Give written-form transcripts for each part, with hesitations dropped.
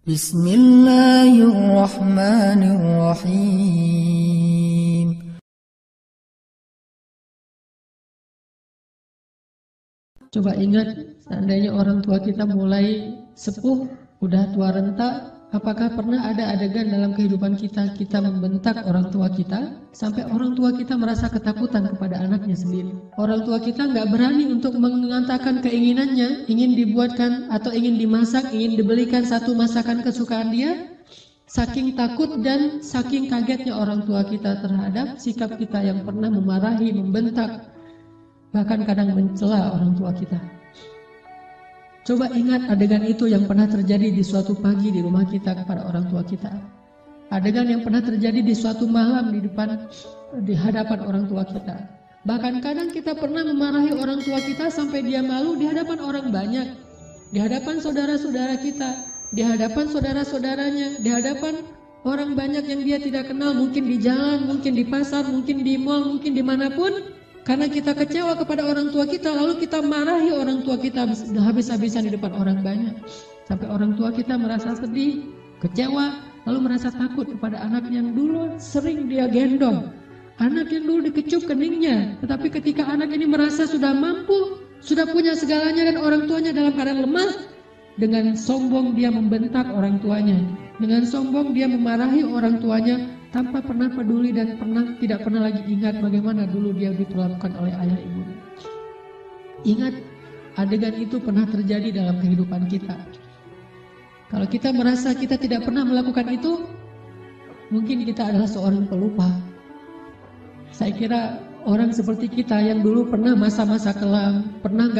Bismillahirrahmanirrahim. Coba ingat, seandainya orang tua kita mulai sepuh, udah tua renta, apakah pernah ada adegan dalam kehidupan kita, kita membentak orang tua kita, sampai orang tua kita merasa ketakutan kepada anaknya sendiri. Orang tua kita nggak berani untuk mengatakan keinginannya, ingin dibuatkan atau ingin dimasak, ingin dibelikan satu masakan kesukaan dia, saking takut dan saking kagetnya orang tua kita terhadap sikap kita yang pernah memarahi, membentak, bahkan kadang mencela orang tua kita. Coba ingat adegan itu yang pernah terjadi di suatu pagi di rumah kita kepada orang tua kita. Adegan yang pernah terjadi di suatu malam di hadapan orang tua kita. Bahkan kadang kita pernah memarahi orang tua kita sampai dia malu di hadapan orang banyak, di hadapan saudara-saudara kita, di hadapan saudara-saudaranya, di hadapan orang banyak yang dia tidak kenal, mungkin di jalan, mungkin di pasar, mungkin di mal, mungkin dimanapun. Karena kita kecewa kepada orang tua kita, lalu kita marahi orang tua kita habis-habisan di depan orang banyak. Sampai orang tua kita merasa sedih, kecewa, lalu merasa takut kepada anak yang dulu sering dia gendong. Anak yang dulu dikecup keningnya, tetapi ketika anak ini merasa sudah mampu, sudah punya segalanya dan orang tuanya dalam keadaan lemah, dengan sombong dia membentak orang tuanya. Dengan sombong dia memarahi orang tuanya, tanpa pernah peduli dan tidak pernah lagi ingat bagaimana dulu dia diperlakukan oleh ayah ibunya. Ingat, adegan itu pernah terjadi dalam kehidupan kita. Kalau kita merasa kita tidak pernah melakukan itu, mungkin kita adalah seorang pelupa. Saya kira orang seperti kita yang dulu pernah masa-masa kelam, pernah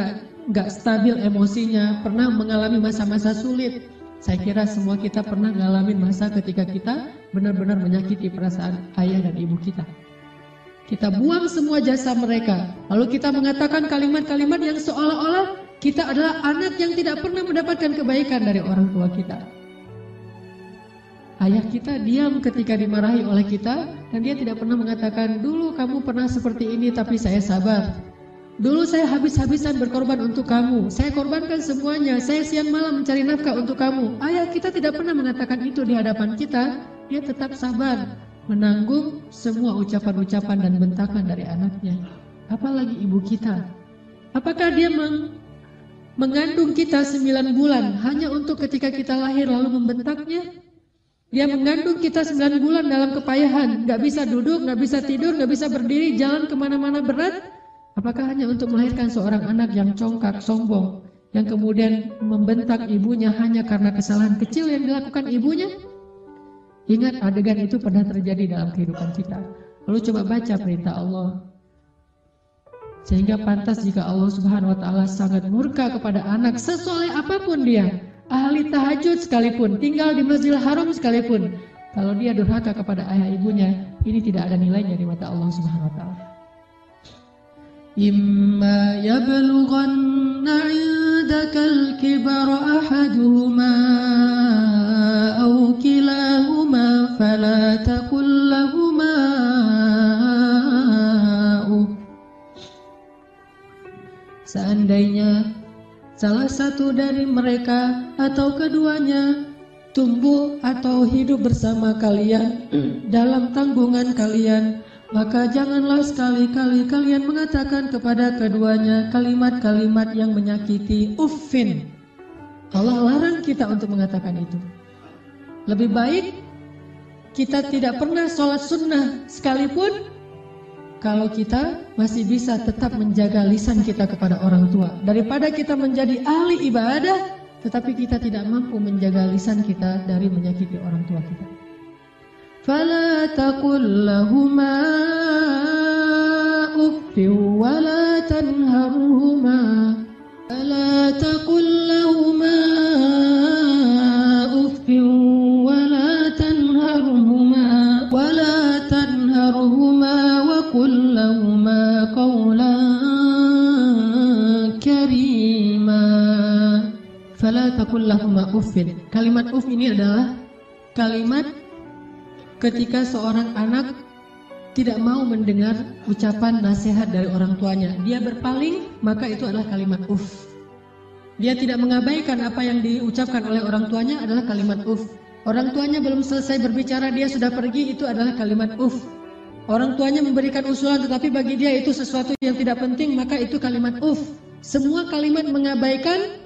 nggak stabil emosinya, pernah mengalami masa-masa sulit. Saya kira semua kita pernah ngalamin masa ketika kita benar-benar menyakiti perasaan ayah dan ibu kita. Kita buang semua jasa mereka, lalu kita mengatakan kalimat-kalimat yang seolah-olah kita adalah anak yang tidak pernah mendapatkan kebaikan dari orang tua kita. Ayah kita diam ketika dimarahi oleh kita, dan dia tidak pernah mengatakan, dulu kamu pernah seperti ini tapi saya sabar. Dulu saya habis-habisan berkorban untuk kamu, saya korbankan semuanya, saya siang malam mencari nafkah untuk kamu. Ayah kita tidak pernah mengatakan itu di hadapan kita, dia tetap sabar, menanggung semua ucapan-ucapan dan bentakan dari anaknya. Apalagi ibu kita, apakah dia mengandung kita 9 bulan hanya untuk ketika kita lahir lalu membentaknya? Dia mengandung kita 9 bulan dalam kepayahan, gak bisa duduk, gak bisa tidur, gak bisa berdiri, jalan kemana-mana berat. Apakah hanya untuk melahirkan seorang anak yang congkak, sombong, yang kemudian membentak ibunya hanya karena kesalahan kecil yang dilakukan ibunya? Ingat, adegan itu pernah terjadi dalam kehidupan kita. Lalu coba baca perintah Allah. Sehingga pantas jika Allah Subhanahu wa Ta'ala sangat murka kepada anak sesoleh apapun dia, ahli tahajud sekalipun, tinggal di Masjidil Haram sekalipun, kalau dia durhaka kepada ayah ibunya, ini tidak ada nilainya di mata Allah Subhanahu wa Ta'ala. إما يبلغن عندك الكبر أحدهما أو كلاهما فلا تقل لهما Seandainya salah satu dari mereka atau keduanya tumbuh atau hidup bersama kalian dalam tanggungan kalian, maka janganlah sekali-kali kalian mengatakan kepada keduanya kalimat-kalimat yang menyakiti. Uffin. Allah larang kita untuk mengatakan itu. Lebih baik kita tidak pernah sholat sunnah sekalipun, kalau kita masih bisa tetap menjaga lisan kita kepada orang tua, daripada kita menjadi ahli ibadah tetapi kita tidak mampu menjaga lisan kita dari menyakiti orang tua kita. فلا تقل لهما أف ولا تنهرهما فلا تقل لهما أف ولا تنهرهما وقل لهما قولا كريما. فلا تقل لهما أف. Kalimat uf ini adalah kalimat ketika seorang anak tidak mau mendengar ucapan nasihat dari orang tuanya, dia berpaling, maka itu adalah kalimat uff. dia tidak mengabaikan apa yang diucapkan oleh orang tuanya adalah kalimat uff. Orang tuanya belum selesai berbicara, dia sudah pergi, itu adalah kalimat uff. Orang tuanya memberikan usulan tetapi bagi dia itu sesuatu yang tidak penting, maka itu kalimat uff. Semua kalimat mengabaikan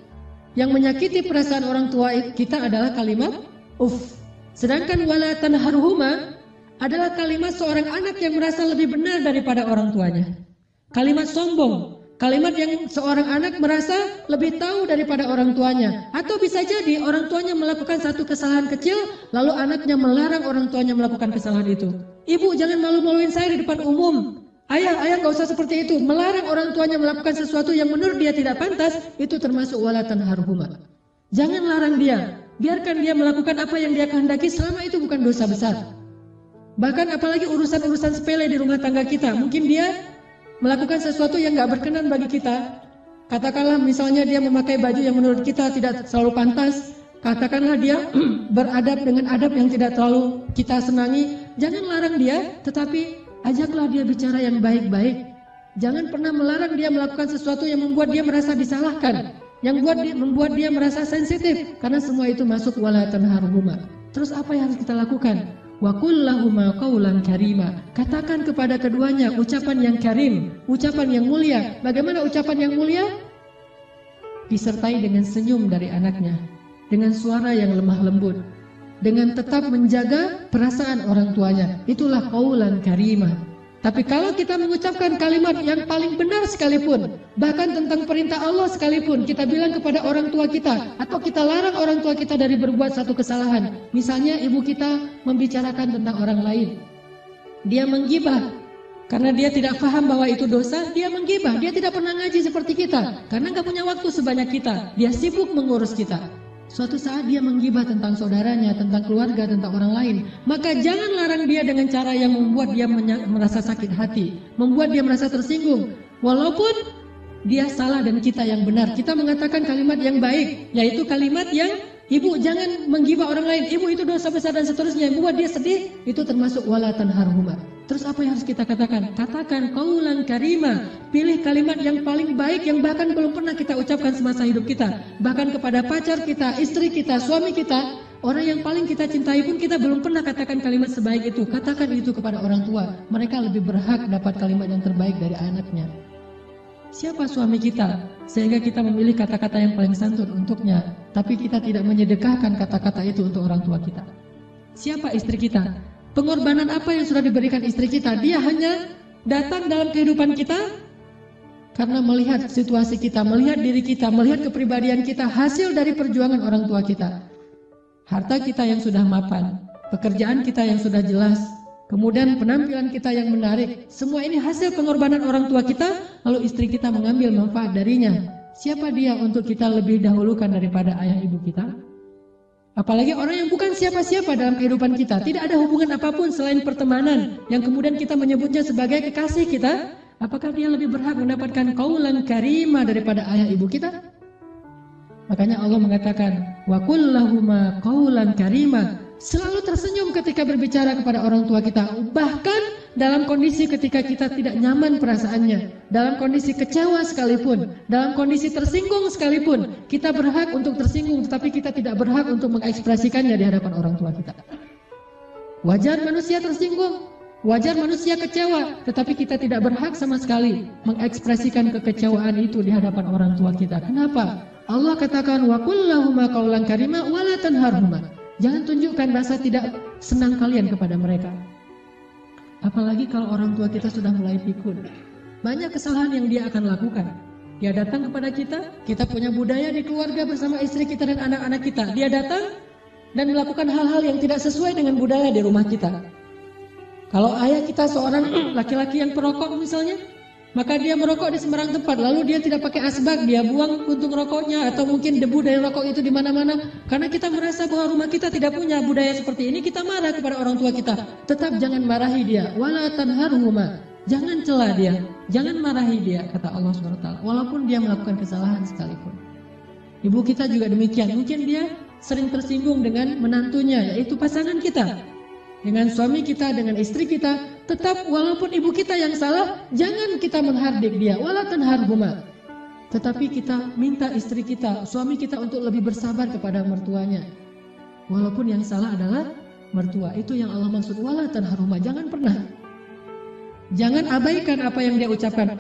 yang menyakiti perasaan orang tua kita adalah kalimat uff. Sedangkan wala tanharhuma adalah kalimat seorang anak yang merasa lebih benar daripada orang tuanya. Kalimat sombong, kalimat yang seorang anak merasa lebih tahu daripada orang tuanya. Atau bisa jadi orang tuanya melakukan satu kesalahan kecil, lalu anaknya melarang orang tuanya melakukan kesalahan itu. Ibu, jangan malu-maluin saya di depan umum. Ayah gak usah seperti itu. Melarang orang tuanya melakukan sesuatu yang menurut dia tidak pantas, itu termasuk wala tanharhuma. Jangan larang dia, biarkan dia melakukan apa yang dia kehendaki selama itu bukan dosa besar. Bahkan apalagi urusan-urusan sepele di rumah tangga kita. Mungkin dia melakukan sesuatu yang gak berkenan bagi kita. Katakanlah misalnya dia memakai baju yang menurut kita tidak selalu pantas. Katakanlah dia beradab dengan adab yang tidak terlalu kita senangi. Jangan larang dia, tetapi ajaklah dia bicara yang baik-baik. Jangan pernah melarang dia melakukan sesuatu yang membuat dia merasa disalahkan, yang membuat dia merasa sensitif. Karena semua itu masuk wala tanharhuma. Terus apa yang harus kita lakukan? Wa qul lahuma qawlan karima. Katakan kepada keduanya ucapan yang karim, ucapan yang mulia. Bagaimana ucapan yang mulia? Disertai dengan senyum dari anaknya, dengan suara yang lemah lembut, dengan tetap menjaga perasaan orang tuanya. Itulah qawlan karima. Tapi kalau kita mengucapkan kalimat yang paling benar sekalipun, bahkan tentang perintah Allah sekalipun, kita bilang kepada orang tua kita, atau kita larang orang tua kita dari berbuat satu kesalahan. Misalnya ibu kita membicarakan tentang orang lain, dia menggibah, karena dia tidak paham bahwa itu dosa, dia menggibah. Dia tidak pernah ngaji seperti kita, karena gak punya waktu sebanyak kita, dia sibuk mengurus kita. Suatu saat dia menggibah tentang saudaranya, tentang keluarga, tentang orang lain. Maka jangan larang dia dengan cara yang membuat dia merasa sakit hati, membuat dia merasa tersinggung. Walaupun dia salah dan kita yang benar, kita mengatakan kalimat yang baik, yaitu kalimat yang ibu jangan menggibah orang lain, ibu itu dosa besar dan seterusnya, yang membuat dia sedih, itu termasuk wala tanharhuma. Terus apa yang harus kita katakan? Katakan qaulan karima. Pilih kalimat yang paling baik yang bahkan belum pernah kita ucapkan semasa hidup kita. Bahkan kepada pacar kita, istri kita, suami kita, orang yang paling kita cintai pun kita belum pernah katakan kalimat sebaik itu. Katakan itu kepada orang tua. Mereka lebih berhak dapat kalimat yang terbaik dari anaknya. Siapa suami kita? Sehingga kita memilih kata-kata yang paling santun untuknya, tapi kita tidak menyedekahkan kata-kata itu untuk orang tua kita. Siapa istri kita? Pengorbanan apa yang sudah diberikan istri kita? Dia hanya datang dalam kehidupan kita karena melihat situasi kita, melihat diri kita, melihat kepribadian kita, hasil dari perjuangan orang tua kita. Harta kita yang sudah mapan, pekerjaan kita yang sudah jelas, kemudian penampilan kita yang menarik, semua ini hasil pengorbanan orang tua kita, lalu istri kita mengambil manfaat darinya. Siapa dia untuk kita lebih dahulukan daripada ayah ibu kita? Apalagi orang yang bukan siapa-siapa dalam kehidupan kita, tidak ada hubungan apapun selain pertemanan, yang kemudian kita menyebutnya sebagai kekasih kita. Apakah dia lebih berhak mendapatkan qaulan karima daripada ayah ibu kita? Makanya Allah mengatakan wa qul lahuma qaulan karima. Selalu tersenyum ketika berbicara kepada orang tua kita, bahkan dalam kondisi ketika kita tidak nyaman perasaannya, dalam kondisi kecewa sekalipun, dalam kondisi tersinggung sekalipun, kita berhak untuk tersinggung, tetapi kita tidak berhak untuk mengekspresikannya di hadapan orang tua kita. Wajar manusia tersinggung, wajar manusia kecewa, tetapi kita tidak berhak sama sekali mengekspresikan kekecewaan itu di hadapan orang tua kita. Kenapa? Allah katakan wa qul lahuma qaulan karima wa la tanharhuma. Jangan tunjukkan rasa tidak senang kalian kepada mereka. Apalagi kalau orang tua kita sudah mulai pikun. Banyak kesalahan yang dia akan lakukan. Dia datang kepada kita, kita punya budaya di keluarga bersama istri kita dan anak-anak kita. Dia datang dan melakukan hal-hal yang tidak sesuai dengan budaya di rumah kita. Kalau ayah kita seorang laki-laki yang perokok misalnya, maka dia merokok di sembarang tempat, lalu dia tidak pakai asbak, dia buang puntung rokoknya, atau mungkin debu dari rokok itu di mana-mana. Karena kita merasa bahwa rumah kita tidak punya budaya seperti ini, kita marah kepada orang tua kita. Tetap jangan marahi dia, wala tanharhuma. Jangan cela dia, jangan marahi dia, kata Allah SWT. Walaupun dia melakukan kesalahan sekalipun. Ibu kita juga demikian, mungkin dia sering tersinggung dengan menantunya, yaitu pasangan kita. Dengan suami kita, dengan istri kita, tetap walaupun ibu kita yang salah, jangan kita menghardik dia. Wala tanharhuma. tetapi kita minta istri kita, suami kita untuk lebih bersabar kepada mertuanya. Walaupun yang salah adalah mertua. Itu yang Allah maksud wala tanharhuma. Jangan pernah, jangan abaikan apa yang dia ucapkan.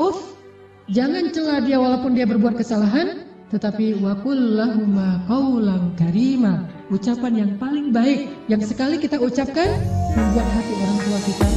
Jangan cela dia walaupun dia berbuat kesalahan, tetapi wa qul lahuma qaulan karima. Ucapan yang paling baik yang sekali kita ucapkan membuat hati orang tua kita